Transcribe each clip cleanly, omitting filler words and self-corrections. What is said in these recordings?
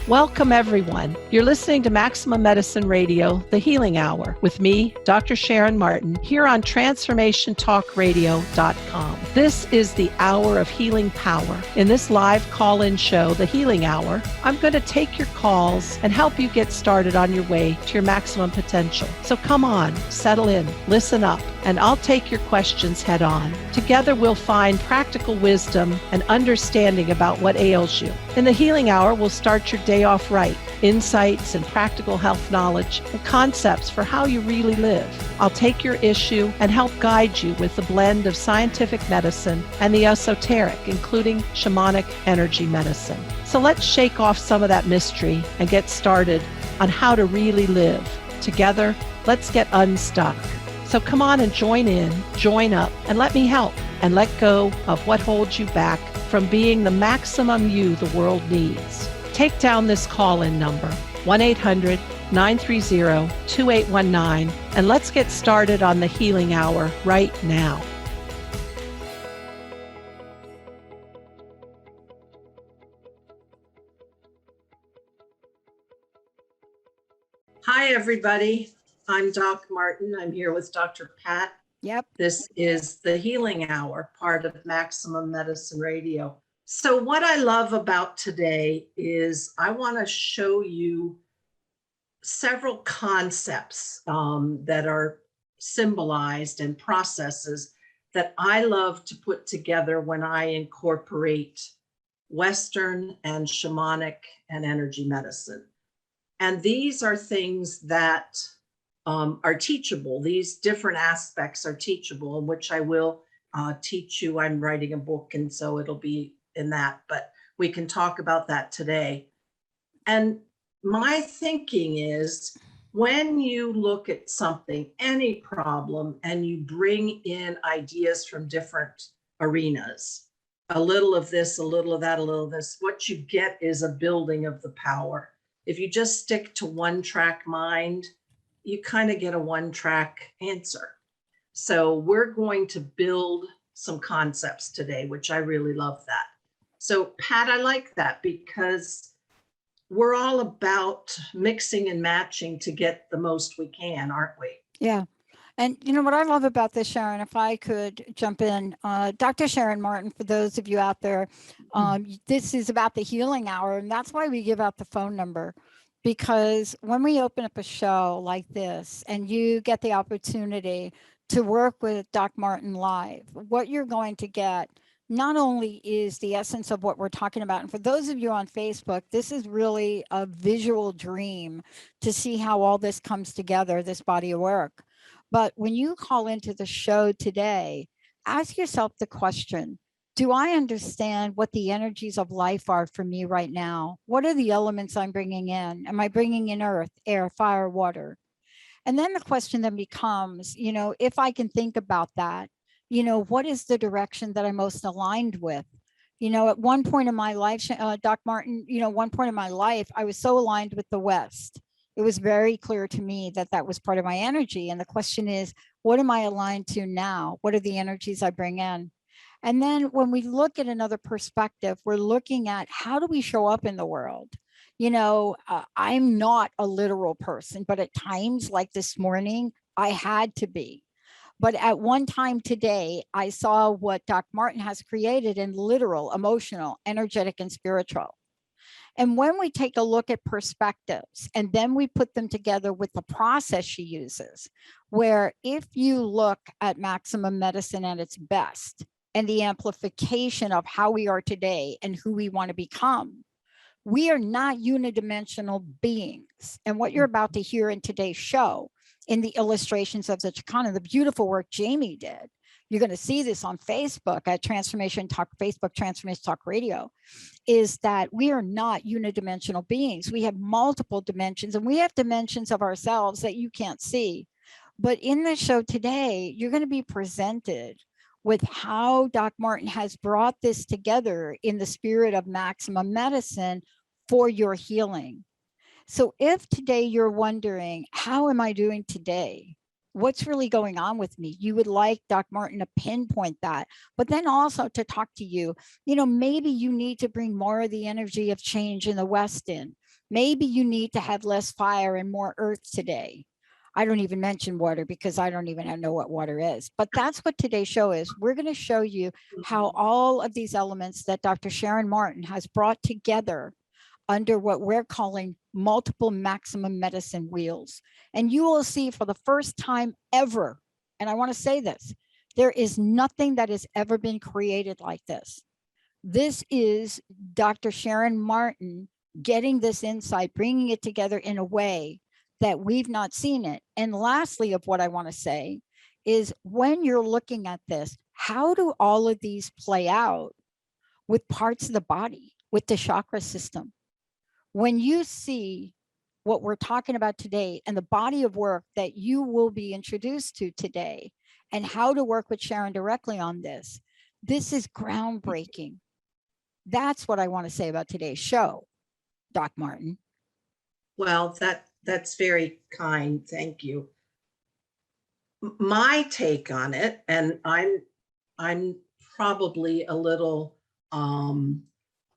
Welcome, everyone. You're listening to Maximum Medicine Radio, The Healing Hour, with me, Dr. Sharon Martin, here on TransformationTalkRadio.com. This is the hour of healing power. In this live call-in show, The Healing Hour, I'm going to take your calls and help you get started on your way to your maximum potential. So come on, settle in, listen up, and I'll take your questions head on. Together, we'll find practical wisdom and understanding about what ails you. In The Healing Hour, we'll start your day off right. Insights and practical health knowledge and concepts for how you really live. I'll take your issue and help guide you with the blend of scientific medicine and the esoteric, including shamanic energy medicine. So let's shake off some of that mystery and get started on how to really live. Together, let's get unstuck. So come on and join in, join up, and let me help and let go of what holds you back from being the maximum you the world needs. Take down this call-in number, 1-800-930-2819, and let's get started on the Healing Hour right now. Hi, everybody. I'm Doc Martin. I'm here with Dr. Pat. Yep. This is the Healing Hour, part of Maximum Medicine Radio. So what I love about today is I want to show you several concepts that are symbolized and processes that I love to put together when I incorporate Western and shamanic and energy medicine. And these are things that are teachable. These different aspects are teachable, in which I will teach you. I'm writing a book, and so it'll be in that, but we can talk about that today. And my thinking is, when you look at something, any problem, and you bring in ideas from different arenas, a little of this, a little of that, a little of this, what you get is a building of the power. If you just stick to one track mind, you kind of get a one track answer. So we're going to build some concepts today, which I really love that. So Pat, I like that because we're all about mixing and matching to get the most we can, aren't we? Yeah. And you know what I love about this, Sharon, if I could jump in, Dr. Sharon Martin, for those of you out there, this is about the Healing Hour. And that's why we give out the phone number, because when we open up a show like this and you get the opportunity to work with Doc Martin live, what you're going to get not only is the essence of what we're talking about, and for those of you on Facebook, this is really a visual dream to see how all this comes together, this body of work. But when you call into the show today, ask yourself the question, do I understand what the energies of life are for me right now? What are the elements I'm bringing in? Am I bringing in earth, air, fire, water? And then the question then becomes, you know, if I can think about that, you know, what is the direction that I'm most aligned with? You know, at one point in my life, Doc Martin, you know, one point in my life, I was so aligned with the West. It was very clear to me that that was part of my energy. And the question is, what am I aligned to now? What are the energies I bring in? And then when we look at another perspective, we're looking at how do we show up in the world? You know, I'm not a literal person, but at times like this morning, I had to be. But at one time today, I saw what Doc Martin has created in literal, emotional, energetic, and spiritual. And when we take a look at perspectives and then we put them together with the process she uses, where if you look at maximum medicine at its best and the amplification of how we are today and who we want to become, we are not unidimensional beings. And what you're about to hear in today's show, in the illustrations of the Chicana, the beautiful work Jamie did, you're going to see this on Facebook at Transformation Talk, Facebook Transformation Talk Radio, is that we are not unidimensional beings. We have multiple dimensions, and we have dimensions of ourselves that you can't see. But in the show today, you're going to be presented with how Doc Martin has brought this together in the spirit of maximum medicine for your healing. So if today you're wondering, how am I doing today? What's really going on with me? You would like Doc Martin to pinpoint that, but then also to talk to you, maybe you need to bring more of the energy of change in the West in. Maybe you need to have less fire and more earth today. I don't even mention water because I don't even know what water is, but that's what today's show is. We're going to show you how all of these elements that Dr. Sharon Martin has brought together under what we're calling multiple maximum medicine wheels. And you will see for the first time ever, and I want to say this, there is nothing that has ever been created like this. This is Dr. Sharon Martin getting this insight, bringing it together in a way that we've not seen it. And lastly, of what I want to say is when you're looking at this, how do all of these play out with parts of the body, with the chakra system? When you see what we're talking about today and the body of work that you will be introduced to today and how to work with Sharon directly on this, this is groundbreaking. That's what I want to say about today's show, Doc Martin. Well, that's very kind. Thank you. My take on it, and I'm probably a little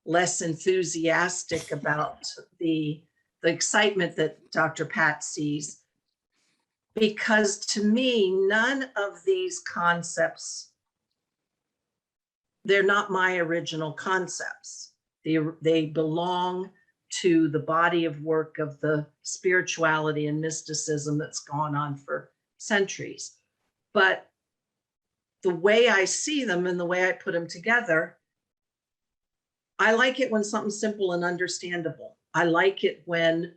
less enthusiastic about the excitement that Dr. Pat sees, because to me, none of these concepts, they're not my original concepts. They belong to the body of work of the spirituality and mysticism that's gone on for centuries. But the way I see them and the way I put them together, I like it when something's simple and understandable. I like it when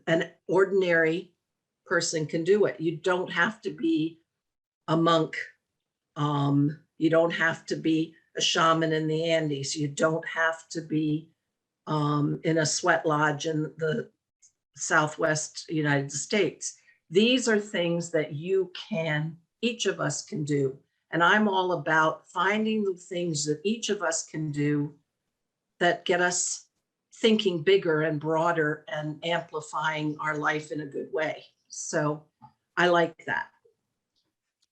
an ordinary person can do it. You don't have to be a monk. You don't have to be a shaman in the Andes. You don't have to be in a sweat lodge in the Southwest United States. These are things that each of us can do. And I'm all about finding the things that each of us can do that get us thinking bigger and broader and amplifying our life in a good way. So I like that.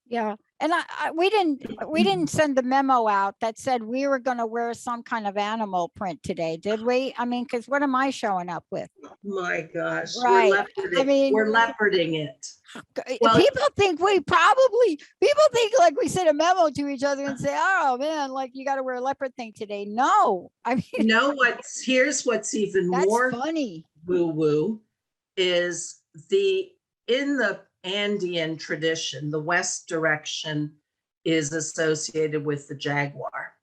Yeah. And we didn't send the memo out that said we were going to wear some kind of animal print today, did we? I mean, because what am I showing up with? My gosh, right. We're leoparding it. Well, people think like we send a memo to each other and say, oh man, like you got to wear a leopard thing today. No, I mean, here's what's even more funny woo-woo is in the Andean tradition, the West direction is associated with the jaguar.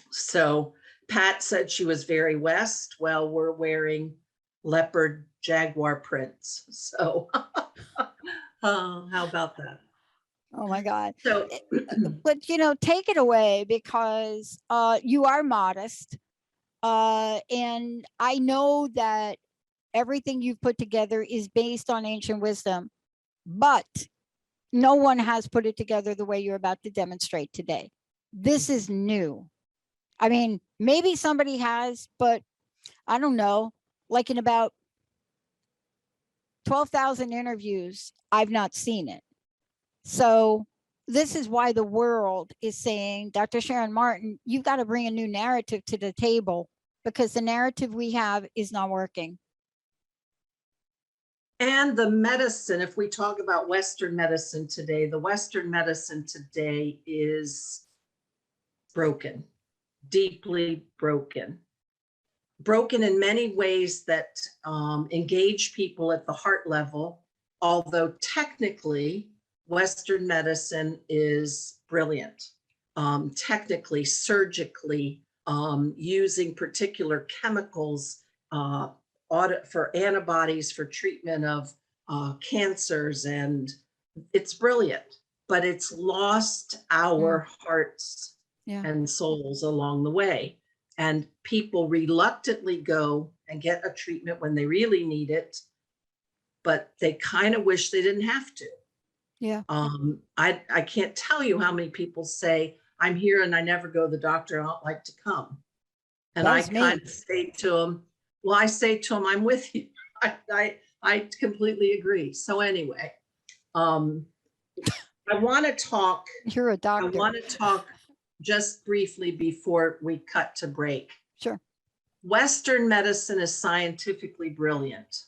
So Pat said she was very West. Well, we're wearing leopard jaguar prints. So how about that? Oh my God. So, but take it away because you are modest. And I know that everything you've put together is based on ancient wisdom, but no one has put it together the way you're about to demonstrate today. This is new. I mean, maybe somebody has, but I don't know, like in about 12,000 interviews, I've not seen it. So this is why the world is saying, Dr. Sharon Martin, you've got to bring a new narrative to the table because the narrative we have is not working. And the medicine, if we talk about Western medicine today, the Western medicine today is broken, deeply broken. Broken in many ways that engage people at the heart level, although technically Western medicine is brilliant. Technically, surgically, using particular chemicals for antibodies for treatment of cancers, and it's brilliant, but it's lost our hearts and souls along the way. And people reluctantly go and get a treatment when they really need it, but they kind of wish they didn't have to. Yeah. I can't tell you how many people say, I'm here and I never go to the doctor. I don't like to come. And I kind of say to them, well, I say to them, I'm with you. I completely agree. So anyway, I want to talk. You're a I doctor. want to talk just briefly before we cut to break. Sure. Western medicine is scientifically brilliant,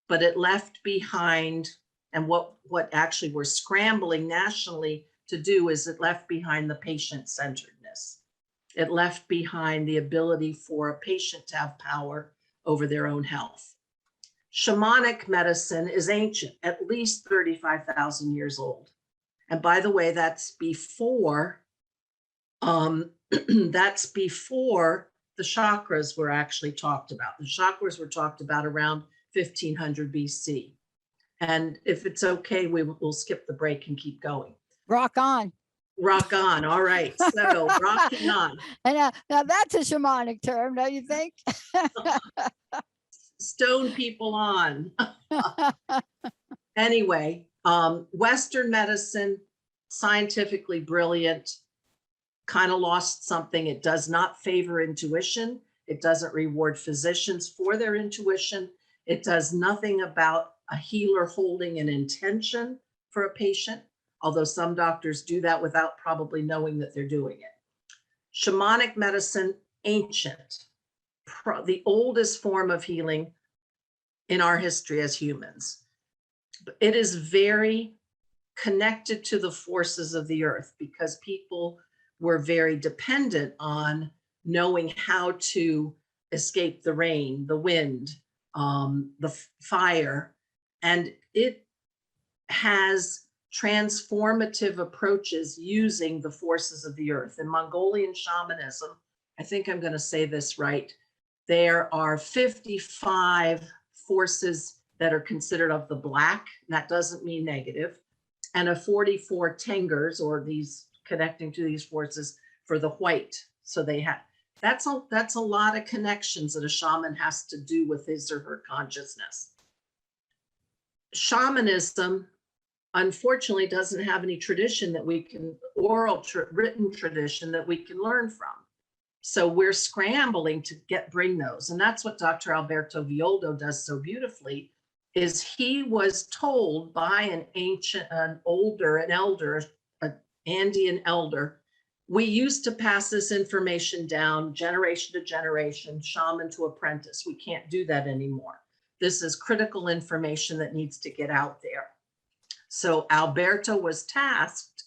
but it left behind, and what actually we're scrambling nationally to do is it left behind the patient-centeredness. It left behind the ability for a patient to have power over their own health. Shamanic medicine is ancient, at least 35,000 years old. And by the way, that's before that's before the chakras were actually talked about. The chakras were talked about around 1500 BC. And if it's okay, we'll skip the break and keep going. Rock on. Rock on. All right. So rocking on. And now that's a shamanic term, don't you think? Stone people on. Anyway, Western medicine, scientifically brilliant, kind of lost something. It does not favor intuition. It doesn't reward physicians for their intuition. It does nothing about a healer holding an intention for a patient, although some doctors do that without probably knowing that they're doing it. Shamanic medicine, ancient, the oldest form of healing in our history as humans. It is very connected to the forces of the earth because people were very dependent on knowing how to escape the rain, the wind, the fire, and it has transformative approaches using the forces of the earth. In Mongolian shamanism, I think I'm going to say this right, there are 55 forces that are considered of the black. That doesn't mean negative. And a 44 tengers, or these connecting to these forces, for the white. So they have, that's a lot of connections that a shaman has to do with his or her consciousness. Shamanism, unfortunately, doesn't have any tradition that we can, written tradition that we can learn from. So we're scrambling to bring those. And that's what Dr. Alberto Villoldo does so beautifully, is he was told by an Andean elder, we used to pass this information down generation to generation, shaman to apprentice. We can't do that anymore. This is critical information that needs to get out there. So Alberto was tasked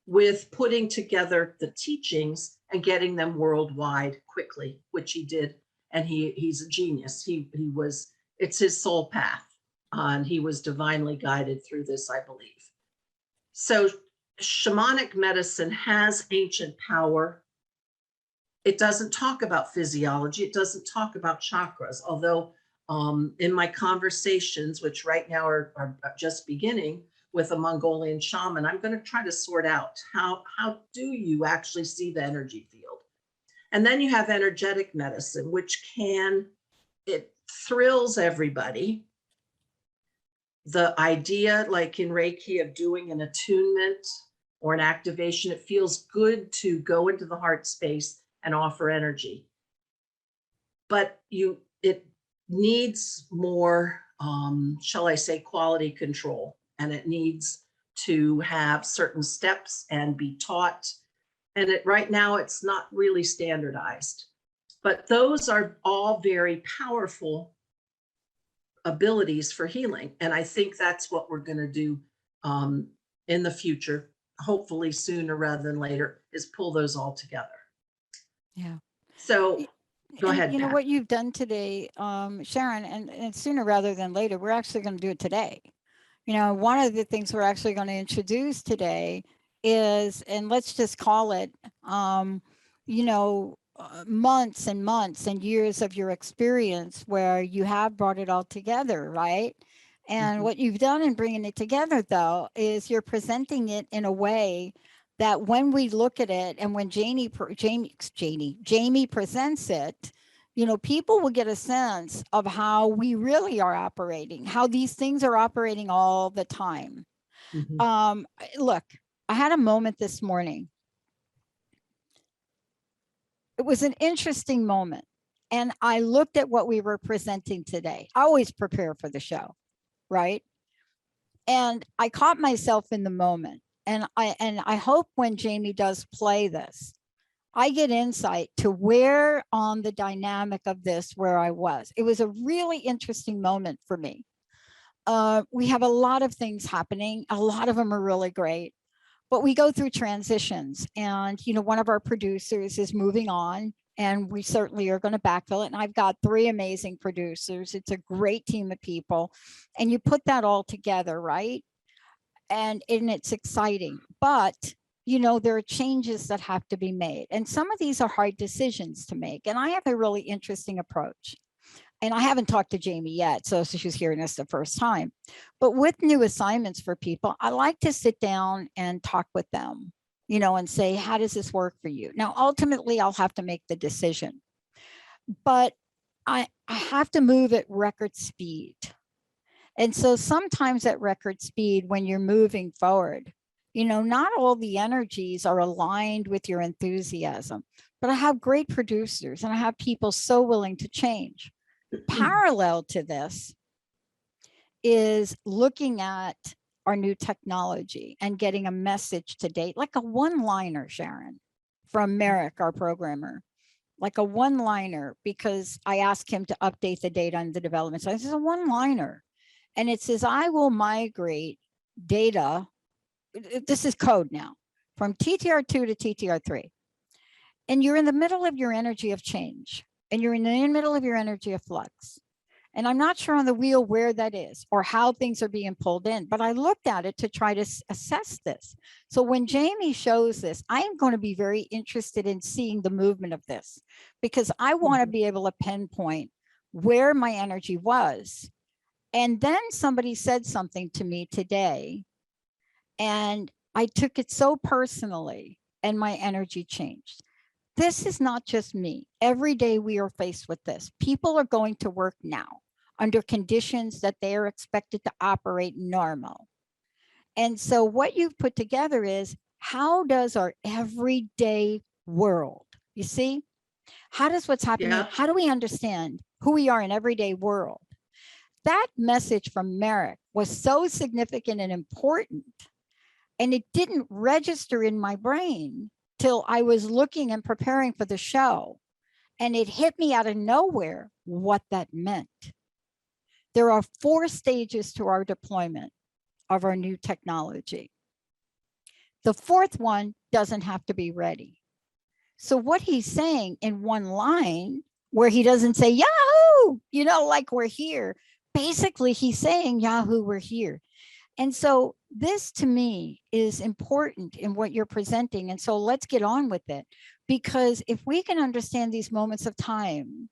with putting together the teachings and getting them worldwide quickly, which he did. And he's a genius. It's his soul path. And he was divinely guided through this, I believe. So shamanic medicine has ancient power. It doesn't talk about physiology. It doesn't talk about chakras, although in my conversations, which right now are just beginning with a Mongolian shaman, I'm going to try to sort out how do you actually see the energy field. And then you have energetic medicine, which it thrills everybody. The idea, like in Reiki, of doing an attunement or an activation, it feels good to go into the heart space and offer energy. But it needs more, shall I say, quality control. And it needs to have certain steps and be taught. And right now, it's not really standardized. But those are all very powerful abilities for healing. And I think that's what we're going to do in the future, hopefully sooner rather than later, is pull those all together. Yeah. So go ahead. You know Pat. what you've done today, Sharon, and sooner rather than later, we're actually going to do it today. You know, one of the things we're actually going to introduce today is, and let's just call it, months and months and years of your experience where you have brought it all together, right? And what you've done in bringing it together, though, is you're presenting it in a way that when we look at it, and when Jamie presents it, you know, people will get a sense of how we really are operating, how these things are operating all the time. Look, I had a moment this morning. It was an interesting moment. And I looked at what we were presenting today. I always prepare for the show, right? And I caught myself in the moment. And I hope when Jamie does play this, I get insight to where on the dynamic of this where I was. It was a really interesting moment for me. We have a lot of things happening. A lot of them are really great, but we go through transitions. And, you know, one of our producers is moving on, and we certainly are going to backfill it. And I've got 3 amazing producers. It's a great team of people. And you put that all together, right? And it's exciting. But you know, there are changes that have to be made. And some of these are hard decisions to make. And I have a really interesting approach. And I haven't talked to Jamie yet, so she's hearing this the first time. But with new assignments for people, I like to sit down and talk with them, you know, and say, how does this work for you? Now, ultimately, I'll have to make the decision. But I have to move at record speed. And so sometimes at record speed, when you're moving forward, you know, not all the energies are aligned with your enthusiasm, but I have great producers and I have people so willing to change. Parallel to this is looking at our new technology and getting a message to date, like a one-liner, Sharon, from Merrick, our programmer, like a one-liner, because I asked him to update the data on the development. So this is a one-liner. And it says, I will migrate data. This is code now, from TTR2 to TTR3. And you're in the middle of your energy of change, and you're in the middle of your energy of flux. And I'm not sure on the wheel where that is or how things are being pulled in, but I looked at it to try to assess this. So when Jamie shows this, I am going to be very interested in seeing the movement of this, because I want to be able to pinpoint where my energy was. And then somebody said something to me today, and I took it so personally, and my energy changed. This is not just me. Every day we are faced with this. People are going to work now under conditions that they are expected to operate normal. And so what you've put together is, how does our everyday world, you see, how does what's happening, Yeah. how do we understand who we are in everyday world? That message from Merrick was so significant and important, and it didn't register in my brain till I was looking and preparing for the show. And it hit me out of nowhere what that meant. There are 4 stages to our deployment of our new technology. The 4th one doesn't have to be ready. So what he's saying in one line, where he doesn't say, Yahoo, you know, like we're here, basically he's saying, Yahoo, we're here. And so this to me is important in what you're presenting. And so let's get on with it, because if we can understand these moments of time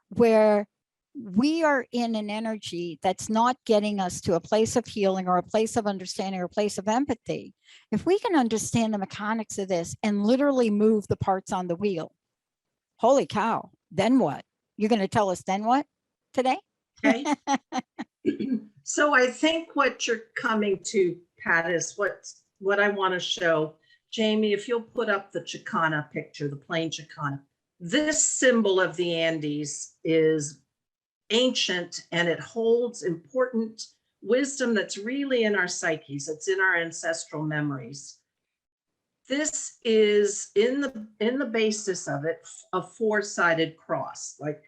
where we are in an energy that's not getting us to a place of healing or a place of understanding or a place of empathy, if we can understand the mechanics of this and literally move the parts on the wheel, holy cow, then what? You're going to tell us then what today? Okay. So I think what you're coming to, Pat, is what I want to show. Jamie, if you'll put up the Chicana picture, the plain Chicana. This symbol of the Andes is ancient, and it holds important wisdom that's really in our psyches. It's in our ancestral memories. This is in the basis of it, a 4-sided cross, like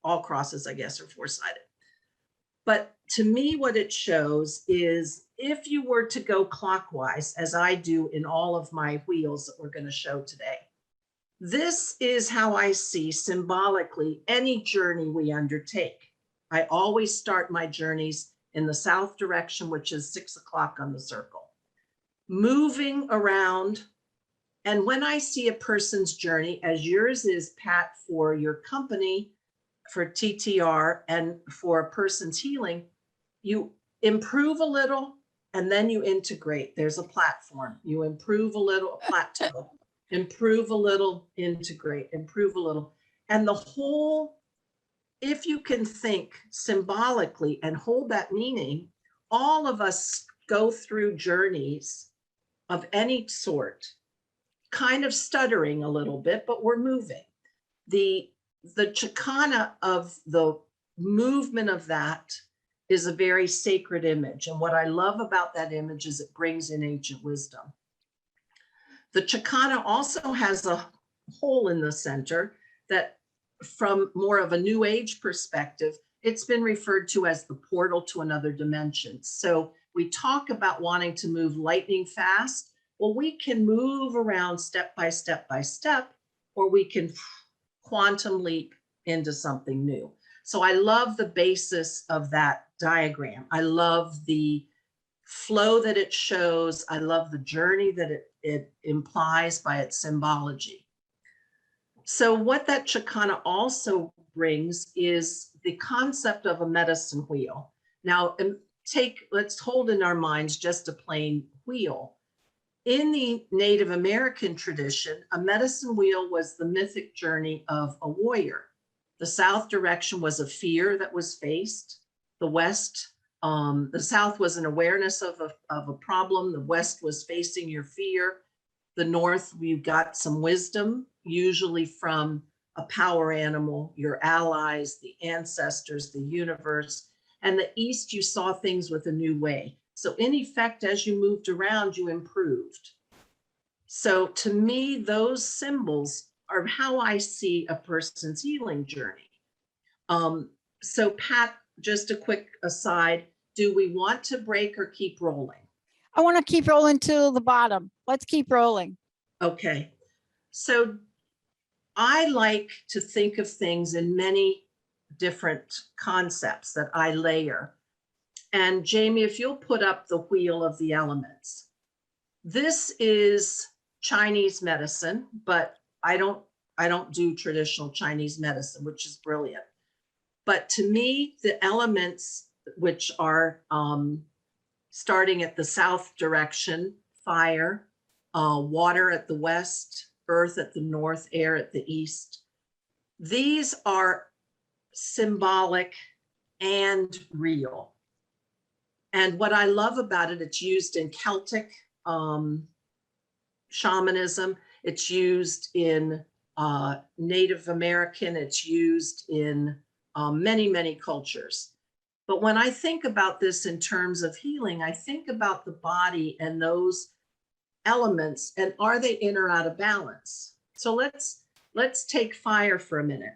all crosses, I guess, are 4-sided. But to me, what it shows is, if you were to go clockwise, as I do in all of my wheels that we're going to show today, this is how I see symbolically any journey we undertake. I always start my journeys in the south direction, which is 6 o'clock on the circle, moving around. And when I see a person's journey, as yours is, Pat, for your company, for TTR, and for a person's healing, you improve a little and then you integrate. There's a platform. You improve a little, plateau, improve a little, integrate, improve a little. And the whole, if you can think symbolically and hold that meaning, all of us go through journeys of any sort, kind of stuttering a little bit, but we're moving. The the Chicana of the movement of that is a very sacred image. And what I love about that image is it brings in ancient wisdom. The Chicana also has a hole in the center that, from more of a new age perspective, it's been referred to as the portal to another dimension. So we talk about wanting to move lightning fast. Well, we can move around step by step by step, or we can quantum leap into something new. So I love the basis of that diagram. I love the flow that it shows. I love the journey that it implies by its symbology. So what that Chicana also brings is the concept of a medicine wheel. Now, let's hold in our minds just a plain wheel. In the Native American tradition, a medicine wheel was the mythic journey of a warrior. The south direction was a fear that was faced. The south was an awareness of a problem. The west was facing your fear. The north, you got some wisdom, usually from a power animal, your allies, the ancestors, the universe. And the east, you saw things with a new way. So in effect, as you moved around, you improved. So to me, those symbols are how I see a person's healing journey. So Pat, just a quick aside, do we want to break or keep rolling? I want to keep rolling to the bottom. Let's keep rolling. Okay. So I like to think of things in many different concepts that I layer. And Jamie, if you'll put up the wheel of the elements. This is Chinese medicine, but I don't do traditional Chinese medicine, which is brilliant. But to me, the elements, which are starting at the south direction, fire, water at the west, earth at the north, air at the east. These are symbolic and real. And what I love about it, it's used in Celtic shamanism. It's used in Native American. It's used in many, many cultures. But when I think about this in terms of healing, I think about the body and those elements, and are they in or out of balance? So let's take fire for a minute.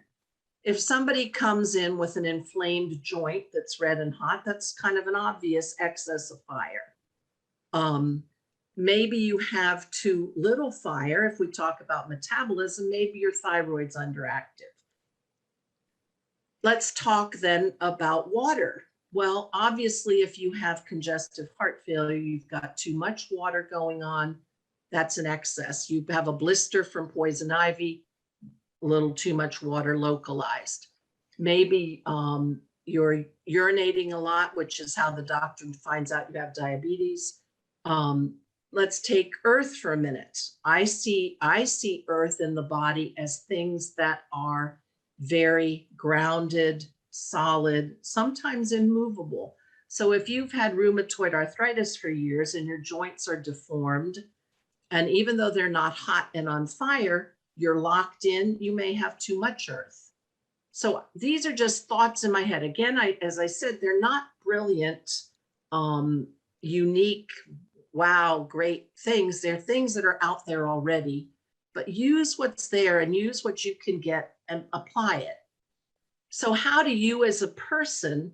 If somebody comes in with an inflamed joint that's red and hot, that's kind of an obvious excess of fire. Maybe you have too little fire. If we talk about metabolism, maybe your thyroid's underactive. Let's talk then about water. Well, obviously, if you have congestive heart failure, you've got too much water going on. That's an excess. You have a blister from poison ivy, a little too much water localized. Maybe you're urinating a lot, which is how the doctor finds out you have diabetes. Let's take earth for a minute. I see earth in the body as things that are very grounded, solid, sometimes immovable. So if you've had rheumatoid arthritis for years and your joints are deformed, and even though they're not hot and on fire, you're locked in, you may have too much earth. So these are just thoughts in my head. Again, as I said, they're not brilliant, unique, wow, great things. They're things that are out there already, but use what's there and use what you can get and apply it. So how do you as a person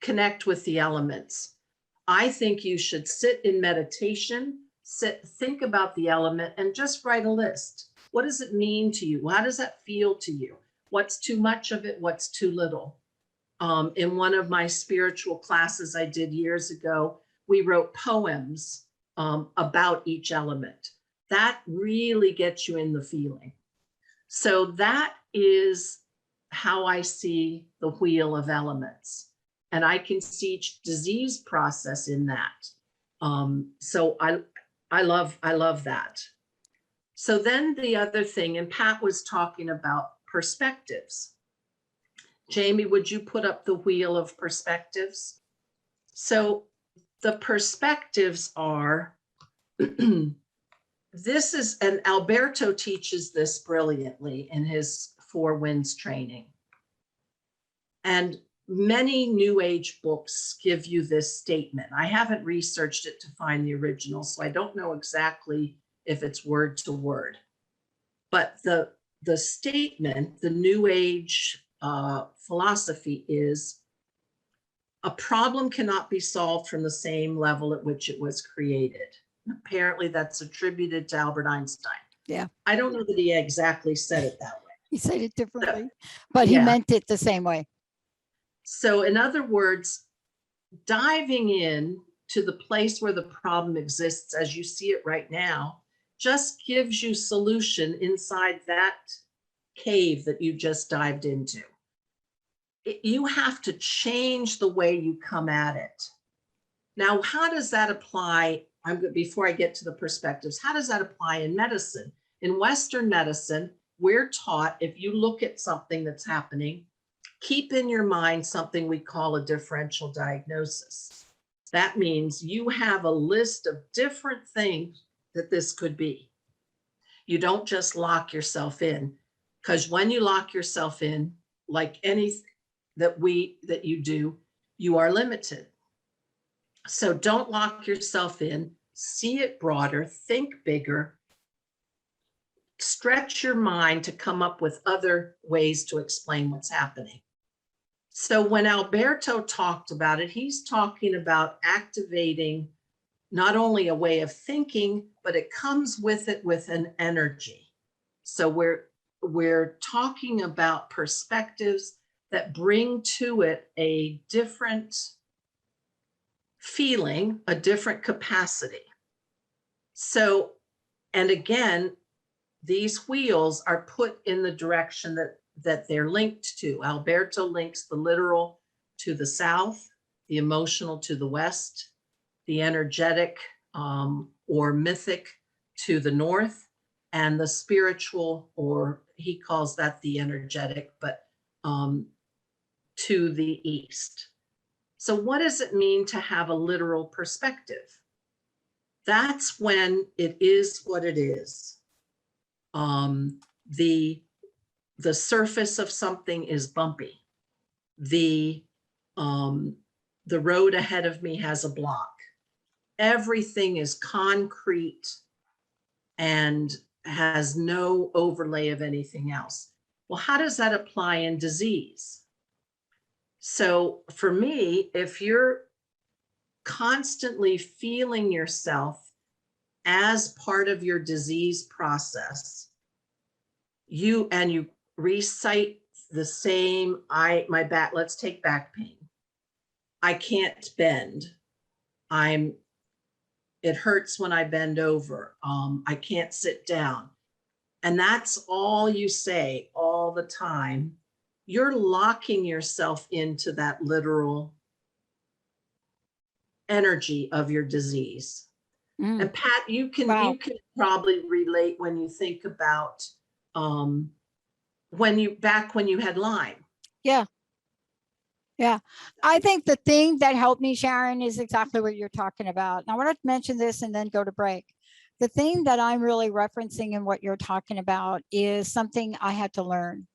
connect with the elements? I think you should sit in meditation, think about the element and just write a list. What does it mean to you? How does that feel to you? What's too much of it? What's too little? In one of my spiritual classes I did years ago, we wrote poems about each element. That really gets you in the feeling. So that is how I see the wheel of elements. And I can see each disease process in that. So I love that. So then the other thing, and Pat was talking about perspectives. Jamie, would you put up the wheel of perspectives? So the perspectives are, this is, and Alberto teaches this brilliantly in his Four Winds training. And many New Age books give you this statement. I haven't researched it to find the original, so I don't know exactly if it's word to word. But the statement, the New Age philosophy is, a problem cannot be solved from the same level at which it was created. Apparently that's attributed to Albert Einstein. Yeah. I don't know that he exactly said it that way. He said it differently, but he Yeah. meant it the same way. So in other words, diving in to the place where the problem exists as you see it right now just gives you solution inside that cave that you just dived into. You have to change the way you come at it. Now, how does that apply? Before I get to the perspectives, how does that apply in medicine? In Western medicine, we're taught, if you look at something that's happening, keep in your mind something we call a differential diagnosis. That means you have a list of different things that this could be. You don't just lock yourself in, because when you lock yourself in, like anything that you do, you are limited. So don't lock yourself in, see it broader, think bigger, stretch your mind to come up with other ways to explain what's happening. So when Alberto talked about it, he's talking about activating not only a way of thinking, but it comes with it with an energy. So we're talking about perspectives that bring to it a different feeling, a different capacity. So, and again, these wheels are put in the direction that they're linked to. Alberto links the literal to the south, the emotional to the west, the energetic or mythic to the north, and the spiritual, or he calls that the energetic, but to the east. So what does it mean to have a literal perspective? That's when it is what it is. The surface of something is bumpy. The road ahead of me has a block. Everything is concrete and has no overlay of anything else. Well, how does that apply in disease? So for me, if you're constantly feeling yourself as part of your disease process, you recite the same, my back, let's take back pain. I can't bend. It hurts when I bend over. I can't sit down. And that's all you say all the time. You're locking yourself into that literal energy of your disease. And Pat, you can probably relate when you think about when you had Lyme. Yeah. Yeah. I think the thing that helped me, Sharon, is exactly what you're talking about. Now I want to mention this and then go to break. The thing that I'm really referencing in what you're talking about is something I had to learn.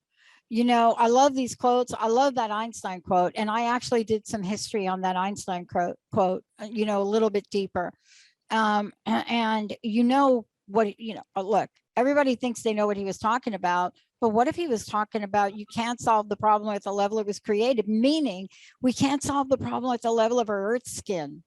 You know, I love these quotes. I love that Einstein quote. And I actually did some history on that Einstein quote, you know, a little bit deeper. And you know what, you know, look, everybody thinks they know what he was talking about, but what if he was talking about you can't solve the problem at the level it was created, meaning we can't solve the problem at the level of our earth skin.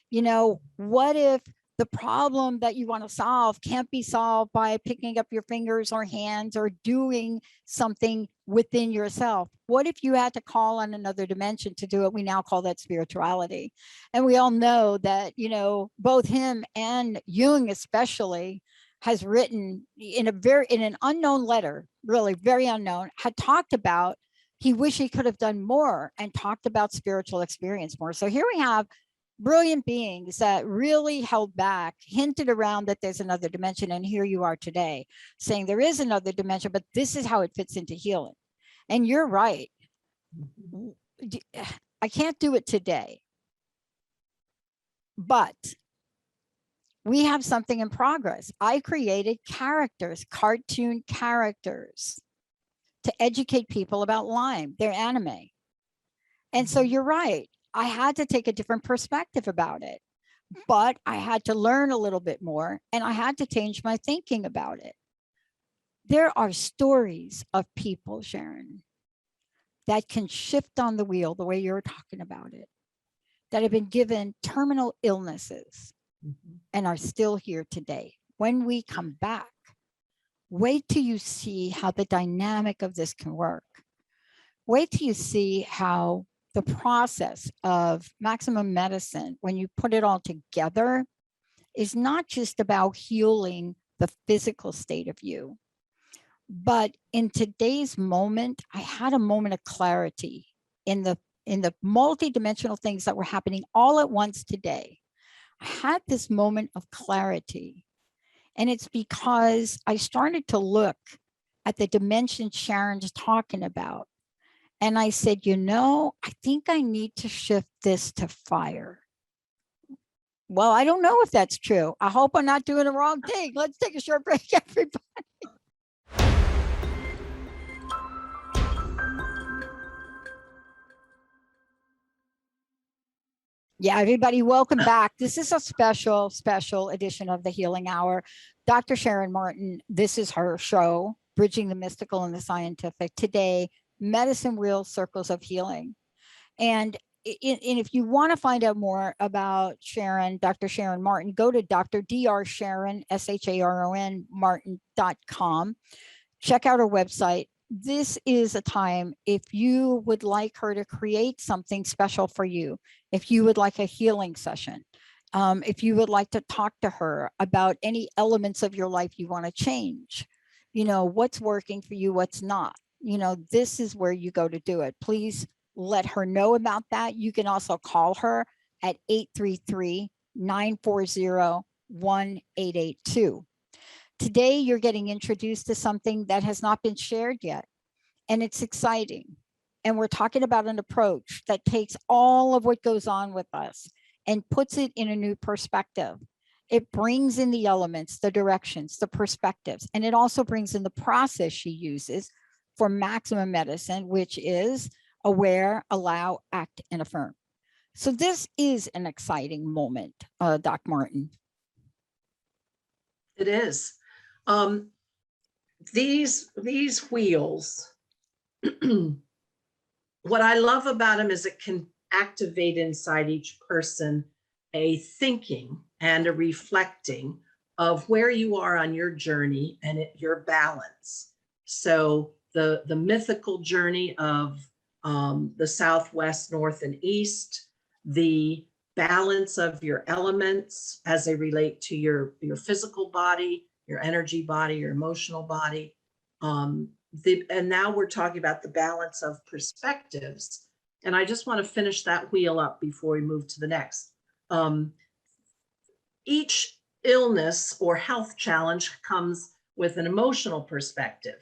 You know, what if the problem that you want to solve can't be solved by picking up your fingers or hands or doing something within yourself? What if you had to call on another dimension to do it? We now call that spirituality. And we all know that, you know, both him and Jung especially has written in an unknown letter, really very unknown, had talked about he wished he could have done more and talked about spiritual experience more. So here we have brilliant beings that really held back, hinted around that there's another dimension. And here you are today saying there is another dimension, but this is how it fits into healing. And you're right. I can't do it today, but we have something in progress. I created characters, cartoon characters, to educate people about Lyme, their anime. And so you're right. I had to take a different perspective about it, but I had to learn a little bit more and I had to change my thinking about it. There are stories of people, Sharon, that can shift on the wheel the way you're talking about it, that have been given terminal illnesses and are still here today. When we come back, wait till you see how the dynamic of this can work. Wait till you see how the process of maximum medicine, when you put it all together, is not just about healing the physical state of you. But in today's moment, I had a moment of clarity in the multidimensional things that were happening all at once today. I had this moment of clarity. And it's because I started to look at the dimension Sharon's talking about. And I said, you know, I think I need to shift this to fire. Well, I don't know if that's true. I hope I'm not doing the wrong thing. Let's take a short break, everybody. Yeah, everybody, welcome back. This is a special edition of the Healing Hour. Dr. Sharon Martin, this is her show, Bridging the Mystical and the Scientific. Today, Medicine Wheel Circles of Healing. And if you want to find out more about Sharon, Dr. Sharon Martin, go to Dr. Sharon, SHARON, Martin.com. Check out her website. This is a time, if you would like her to create something special for you, if you would like a healing session, if you would like to talk to her about any elements of your life you want to change, you know, what's working for you, what's not, you know, this is where you go to do it. Please let her know about that. You can also call her at 833-940-1882. Today, you're getting introduced to something that has not been shared yet, and it's exciting. And we're talking about an approach that takes all of what goes on with us and puts it in a new perspective. It brings in the elements, the directions, the perspectives, and it also brings in the process she uses for maximum medicine, which is aware, allow, act, and affirm. So this is an exciting moment, Doc Martin. It is. These wheels, what I love about them is it can activate inside each person a thinking and a reflecting of where you are on your journey and your balance. So the mythical journey of the Southwest, North, and East, the balance of your elements as they relate to your physical body, your energy body, your emotional body. And now we're talking about the balance of perspectives. And I just want to finish that wheel up before we move to the next. Each illness or health challenge comes with an emotional perspective.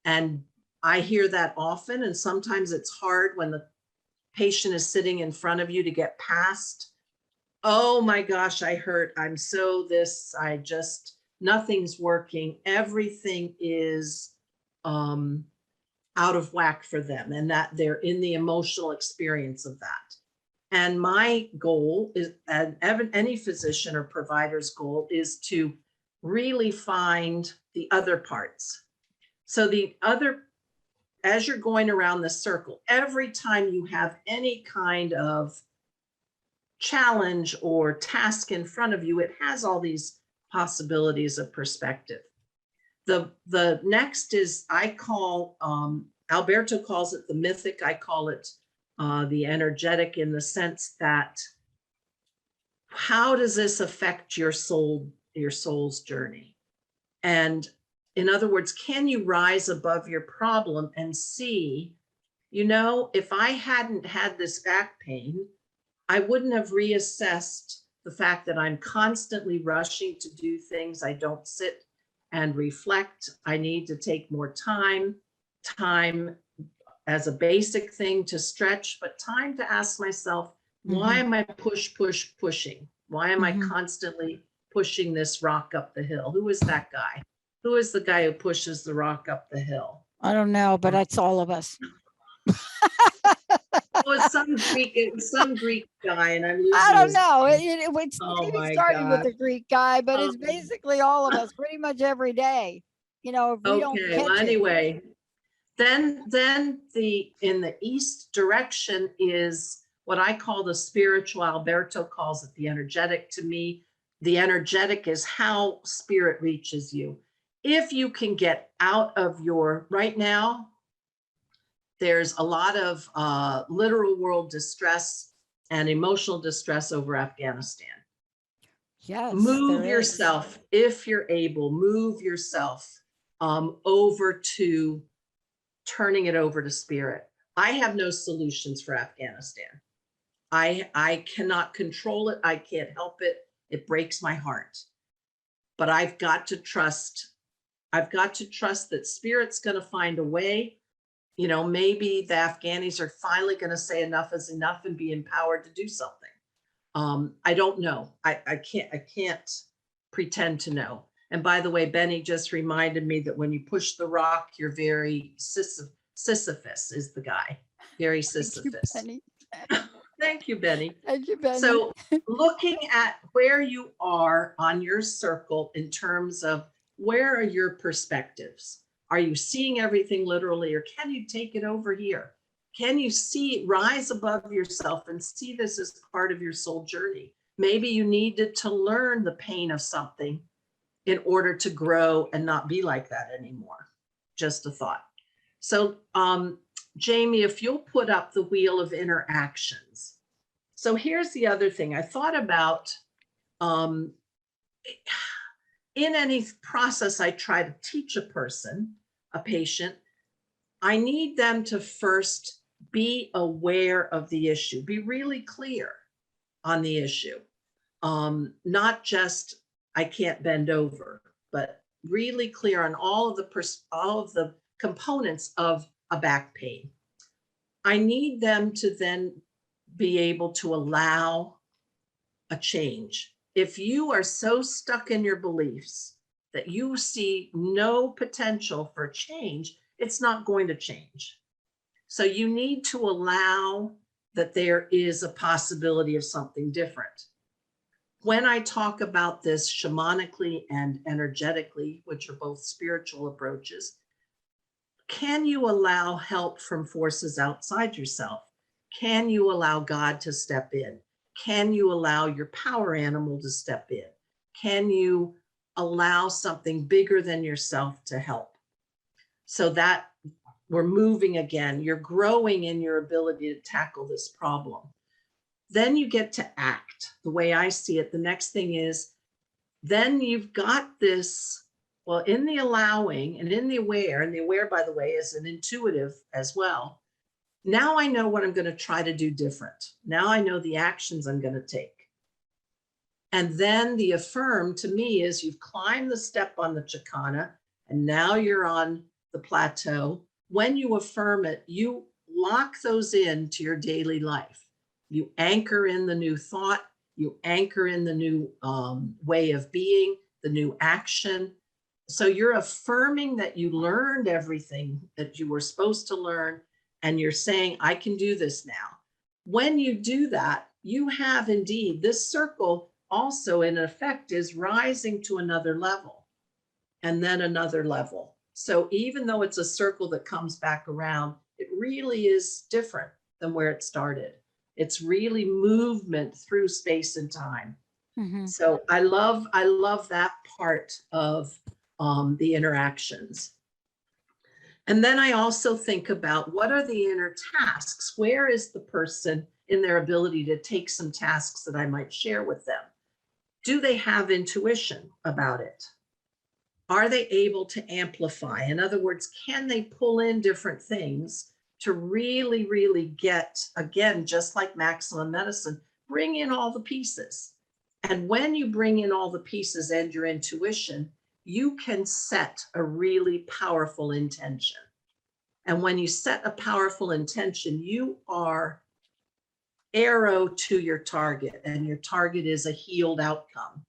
And I hear that often, and sometimes it's hard when the patient is sitting in front of you to get past, oh my gosh, I hurt, I'm so this, nothing's working, everything is out of whack for them, and that they're in the emotional experience of that. And my goal is, and any physician or provider's goal, is to really find the other parts. So the other, as you're going around the circle, every time you have any kind of challenge or task in front of you, it has all these possibilities of perspective. The next is, I call, Alberto calls it the mythic, I call it the energetic, in the sense that, how does this affect your soul's journey? And in other words, can you rise above your problem and see, you know, if I hadn't had this back pain, I wouldn't have reassessed the fact that I'm constantly rushing to do things. I don't sit and reflect. I need to take more time as a basic thing to stretch, but time to ask myself, why am I pushing? Why am I constantly pushing this rock up the hill? Who is that guy? Who is the guy who pushes the rock up the hill? I don't know, but it's all of us. It was some Greek guy, and I'm losing I don't his know. name. It's Oh maybe my started with God. a Greek guy, but it's Um, basically all of us pretty much every day. If we don't okay, well, catch it. anyway, then in the east direction is what I call the spiritual. Alberto calls it the energetic. To me, the energetic is how spirit reaches you. If you can get out of your, right now, there's a lot of literal world distress and emotional distress over Afghanistan. Yes, Move there is. yourself, if you're able, move yourself over to turning it over to spirit. I have no solutions for Afghanistan. I cannot control it. I can't help it. It breaks my heart. But I've got to trust that spirit's going to find a way. Maybe the Afghanis are finally going to say enough is enough and be empowered to do something. I don't know. I can't pretend to know. And by the way, Benny just reminded me that when you push the rock, you're very Sisyphus is the guy. Very Sisyphus. Thank you, Benny. Thank you, Benny. Thank you, Benny. So looking at where you are on your circle in terms of where are your perspectives? Are you seeing everything literally, or can you take it over here? Can you rise above yourself and see this as part of your soul journey? Maybe you needed to learn the pain of something in order to grow and not be like that anymore. Just a thought. So, Jamie, if you'll put up the wheel of interactions. So here's the other thing I thought about. In any process I try to teach a patient, I need them to first be aware of the issue, be really clear on the issue. Not just, I can't bend over, but really clear on all of the components of a back pain. I need them to then be able to allow a change. If you are so stuck in your beliefs that you see no potential for change, it's not going to change. So you need to allow that there is a possibility of something different. When I talk about this shamanically and energetically, which are both spiritual approaches, can you allow help from forces outside yourself? Can you allow God to step in? Can you allow your power animal to step in? Can you allow something bigger than yourself to help? So that we're moving again. You're growing in your ability to tackle this problem. Then you get to act. The way I see it, the next thing is, then you've got this, well, in the allowing and in the aware, and the aware, by the way, is an intuitive as well. Now I know what I'm going to try to do different. Now I know the actions I'm going to take. And then the affirm to me is you've climbed the step on the Chicana, and now you're on the plateau. When you affirm it, you lock those into your daily life. You anchor in the new thought, you anchor in the new way of being, the new action. So you're affirming that you learned everything that you were supposed to learn, and you're saying, I can do this now. When you do that, you have indeed, this circle also in effect is rising to another level and then another level. So even though it's a circle that comes back around, it really is different than where it started. It's really movement through space and time. Mm-hmm. So I love that part of the interactions. And then I also think about what are the inner tasks? Where is the person in their ability to take some tasks that I might share with them? Do they have intuition about it? Are they able to amplify? In other words, can they pull in different things to really, really get, again, just like maximum medicine, bring in all the pieces. And when you bring in all the pieces and your intuition, you can set a really powerful intention. And when you set a powerful intention, you are arrow to your target, and your target is a healed outcome.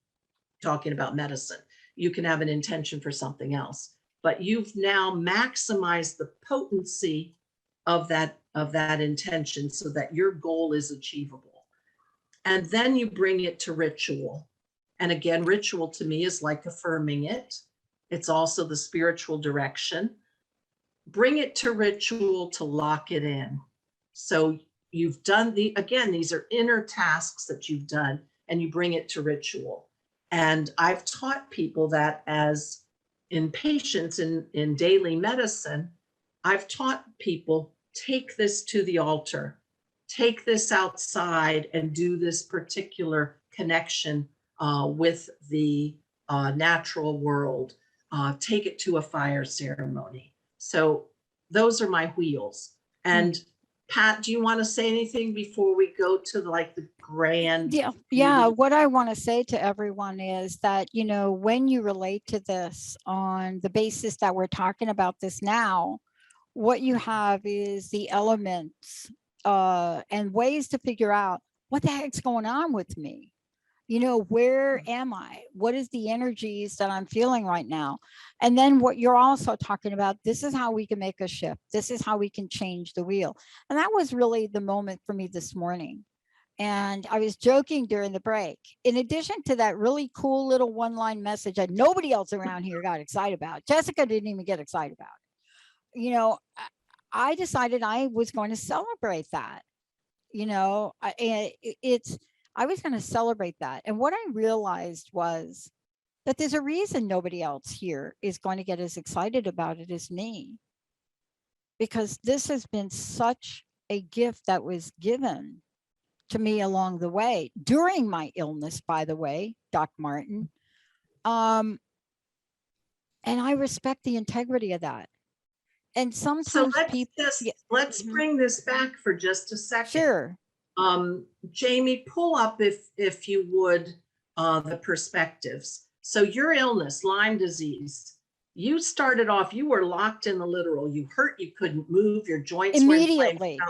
Talking about medicine, you can have an intention for something else. but you've now maximized the potency of that intention so that your goal is achievable. And then you bring it to ritual. And again, ritual to me is like affirming it. It's also the spiritual direction. Bring it to ritual to lock it in. So you've done again, these are inner tasks that you've done, and you bring it to ritual. And I've taught people that as in patients in daily medicine, I've taught people, take this to the altar, take this outside and do this particular connection with the natural world. Take it to a fire ceremony. So those are my wheels. And Pat, do you want to say anything before we go to like the grand? Yeah. What I want to say to everyone is that, you know, when you relate to this on the basis that we're talking about this now, what you have is the elements and ways to figure out what the heck's going on with me. You know, where am I? What is the energies that I'm feeling right now? And then what you're also talking about, this is how we can make a shift. This is how we can change the wheel. And that was really the moment for me this morning. And I was joking during the break. In addition to that really cool little one-line message that nobody else around here got excited about, Jessica didn't even get excited about it. You know, I decided I was going to celebrate that. You know, I was going to celebrate that. And what I realized was that there's a reason nobody else here is going to get as excited about it as me. Because this has been such a gift that was given to me along the way, during my illness, by the way, Doc Martin. And I respect the integrity of that. And sometimes let's bring this back for just a second. Sure. Jamie, pull up if you would the perspectives. So your illness, Lyme disease, you started off, you were locked in the literal. You hurt, you couldn't move, your joints immediately.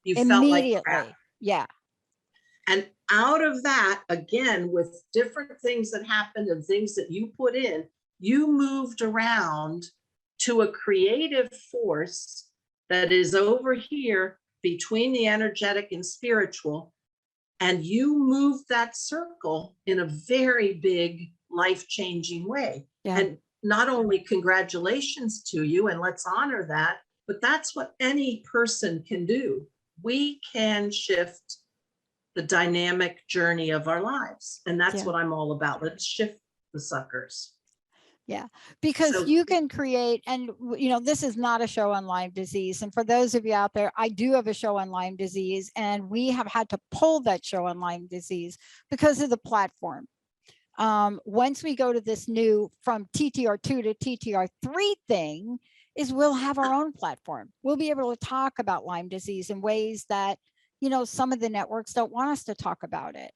You felt like crap. Yeah. And out of that, again, with different things that happened and things that you put in, you moved around to a creative force that is over here between the energetic and spiritual, and you moved that circle in a very big life-changing way. Yeah. And not only congratulations to you, and let's honor that, but that's what any person can do. We can shift the dynamic journey of our lives, and that's what I'm all about. Let's shift the suckers. Yeah, because you can create, and you know, this is not a show on Lyme disease. And for those of you out there, I do have a show on Lyme disease, and we have had to pull that show on Lyme disease because of the platform. Once we go to this new from TTR2 to TTR3 thing, is we'll have our own platform. We'll be able to talk about Lyme disease in ways that, you know, some of the networks don't want us to talk about it.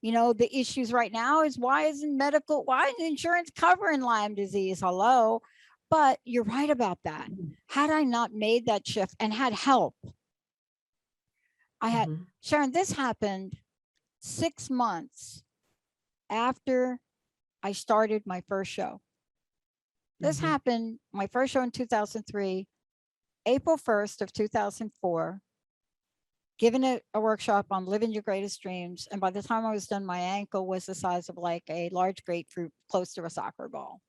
You know, the issues right now is why isn't insurance covering Lyme disease? Hello. But you're right about that. Had I not made that shift and had help, I had, Sharon, this happened 6 months after I started my first show. This happened, my first show in 2003, April 1st of 2004. Given a workshop on living your greatest dreams. And by the time I was done, my ankle was the size of like a large grapefruit close to a soccer ball.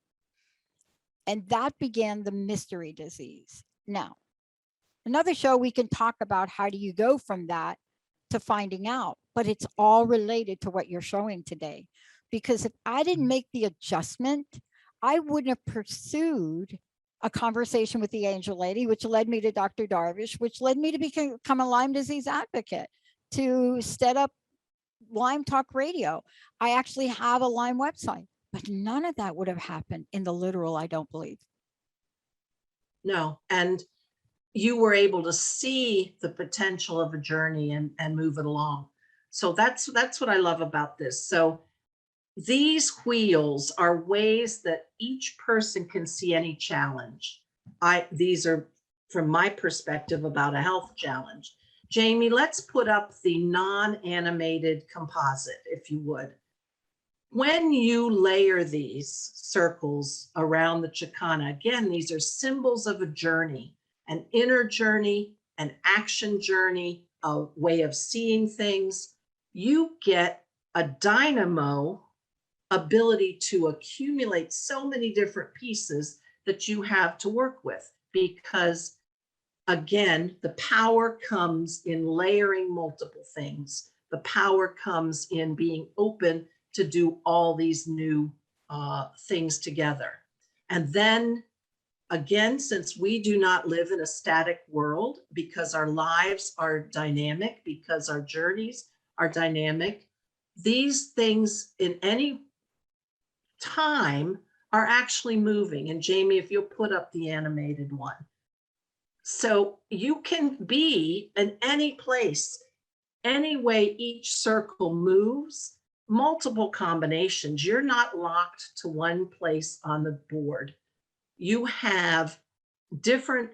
And that began the mystery disease. Now, another show we can talk about how do you go from that to finding out, but it's all related to what you're showing today. Because if I didn't make the adjustment, I wouldn't have pursued a conversation with the angel lady, which led me to Dr. Darvish, which led me to become a Lyme disease advocate, to set up Lyme Talk Radio. I actually have a Lyme website, but none of that would have happened in the literal, I don't believe. No, and you were able to see the potential of a journey and move it along. So that's what I love about this. So these wheels are ways that each person can see any challenge. These are, from my perspective, about a health challenge. Jamie, let's put up the non-animated composite, if you would. when you layer these circles around the Chicana, again, these are symbols of a journey, an inner journey, an action journey, a way of seeing things. You get a dynamo ability to accumulate so many different pieces that you have to work with, because again, the power comes in layering multiple things. The power comes in being open to do all these new things together. And then again, since we do not live in a static world, because our lives are dynamic, because our journeys are dynamic, these things in any time are actually moving. And Jamie, if you'll put up the animated one. So you can be in any place, any way each circle moves, multiple combinations. You're not locked to one place on the board. You have different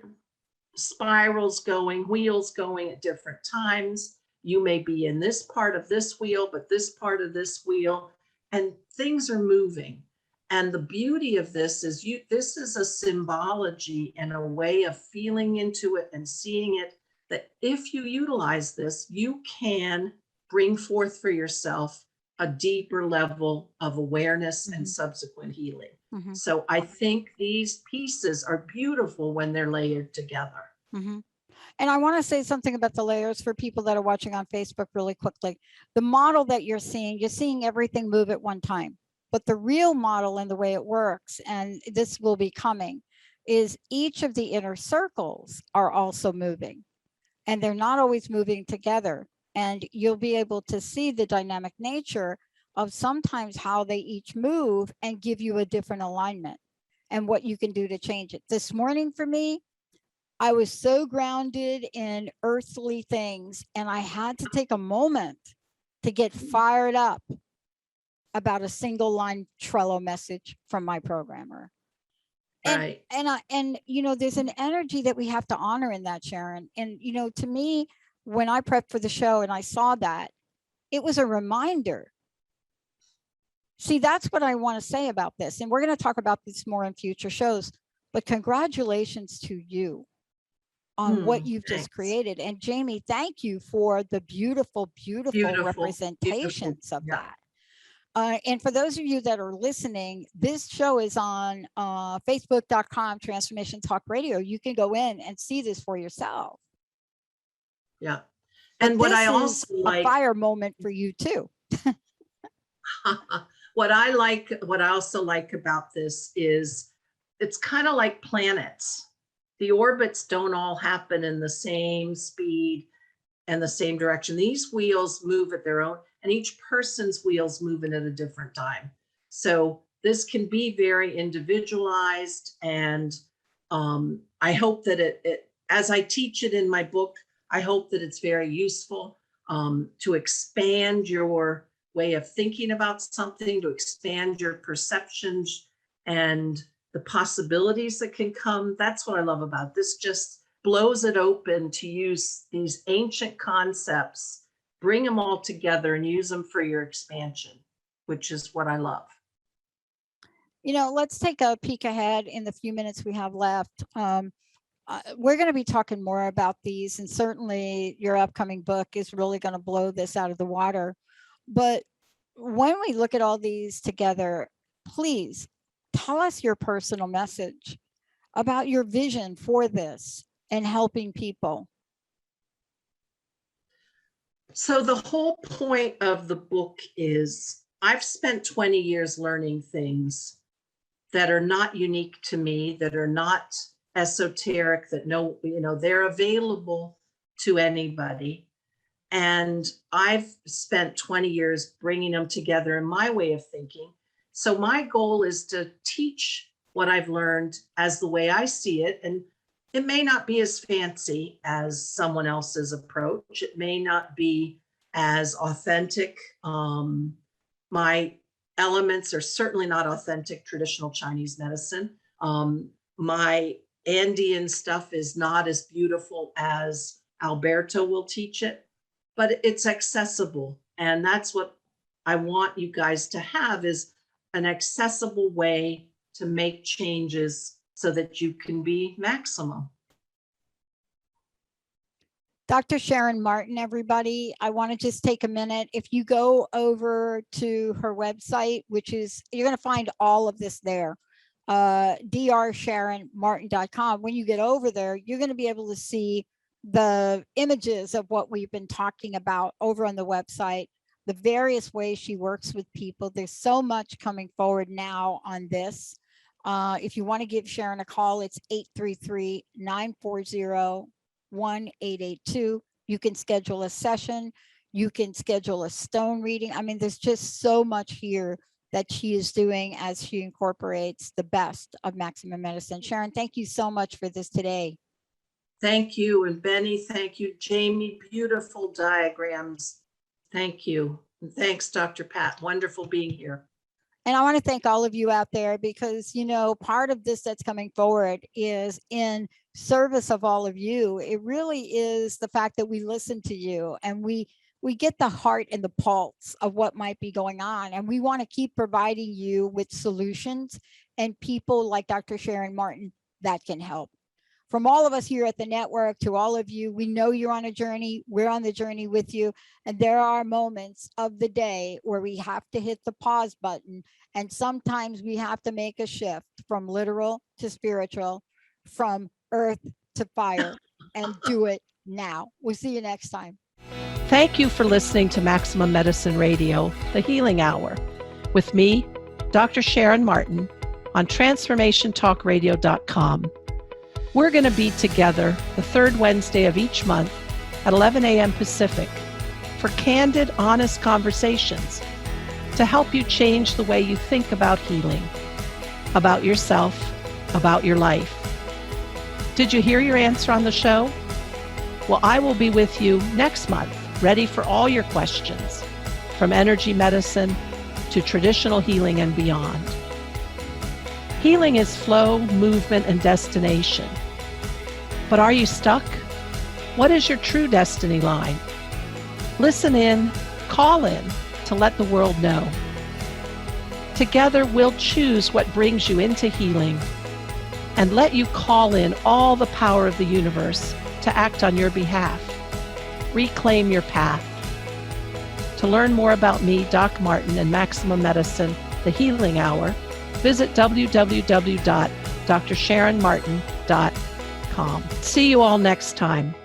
spirals going, wheels going at different times. You may be in this part of this wheel, but this part of this wheel, and things are moving. And the beauty of this is this is a symbology and a way of feeling into it and seeing it, that if you utilize this, you can bring forth for yourself a deeper level of awareness and subsequent healing. So I think these pieces are beautiful when they're layered together. And I want to say something about the layers for people that are watching on Facebook really quickly. The model that you're seeing everything move at one time. But the real model and the way it works, and this will be coming, is each of the inner circles are also moving, and they're not always moving together. And you'll be able to see the dynamic nature of sometimes how they each move and give you a different alignment and what you can do to change it. This morning for me, I was so grounded in earthly things, and I had to take a moment to get fired up about a single line Trello message from my programmer. Right. And you know, there's an energy that we have to honor in that, Sharon. And, you know, to me, when I prepped for the show and I saw that, it was a reminder. See, that's what I want to say about this. And we're going to talk about this more in future shows, but congratulations to you on what you've just created. And Jamie, thank you for the beautiful representations of that. And for those of you that are listening, this show is on facebook.com Transformation Talk Radio. You can go in and see this for yourself. Yeah. But and what I also like, a fire moment for you too. what I also like about this is it's kind of like planets. The orbits don't all happen in the same speed and the same direction. These wheels move at their own, and each person's wheels moving at a different time. So this can be very individualized. And I hope that it, as I teach it in my book, I hope that it's very useful to expand your way of thinking about something, to expand your perceptions and the possibilities that can come. That's what I love about this. Just blows it open to use these ancient concepts, bring them all together and use them for your expansion, which is what I love. You know, let's take a peek ahead in the few minutes we have left. We're going to be talking more about these, and certainly your upcoming book is really going to blow this out of the water. But when we look at all these together, please tell us your personal message about your vision for this and helping people. So the whole point of the book is I've spent 20 years learning things that are not unique to me, that are not esoteric, that they're available to anybody. And I've spent 20 years bringing them together in my way of thinking. So my goal is to teach what I've learned as the way I see it. And it may not be as fancy as someone else's approach. It may not be as authentic. My elements are certainly not authentic traditional Chinese medicine. My Andean stuff is not as beautiful as Alberto will teach it, but it's accessible. And that's what I want you guys to have is an accessible way to make changes so that you can be maximum. Dr. Sharon Martin, everybody, I want to just take a minute. If you go over to her website, which is, you're going to find all of this there, drsharonmartin.com. When you get over there, you're going to be able to see the images of what we've been talking about over on the website, the various ways she works with people. There's so much coming forward now on this. If you want to give Sharon a call, it's 833-940-1882. You can schedule a session. You can schedule a stone reading. I mean, there's just so much here that she is doing as she incorporates the best of maximum medicine. Sharon, thank you so much for this today. Thank you. And Benny, thank you. Jamie, beautiful diagrams. Thank you. And thanks, Dr. Pat. Wonderful being here. And I want to thank all of you out there because, you know, part of this that's coming forward is in service of all of you. It really is the fact that we listen to you and we get the heart and the pulse of what might be going on. And we want to keep providing you with solutions and people like Dr. Sharon Martin that can help. From all of us here at the network to all of you, we know you're on a journey. We're on the journey with you. And there are moments of the day where we have to hit the pause button. And sometimes we have to make a shift from literal to spiritual, from earth to fire, and do it now. We'll see you next time. Thank you for listening to Maximum Medicine Radio, the Healing Hour, with me, Dr. Sharon Martin, on transformationtalkradio.com. We're going to be together the third Wednesday of each month at 11 a.m. Pacific for candid, honest conversations to help you change the way you think about healing, about yourself, about your life. Did you hear your answer on the show? Well, I will be with you next month, ready for all your questions, from energy medicine to traditional healing and beyond. Healing is flow, movement, and destination. But are you stuck? What is your true destiny line? Listen in, call in to let the world know. Together, we'll choose what brings you into healing and let you call in all the power of the universe to act on your behalf. Reclaim your path. To learn more about me, Doc Martin, and Maximum Medicine, the Healing Hour, visit www.drsharonmartin.com. See you all next time.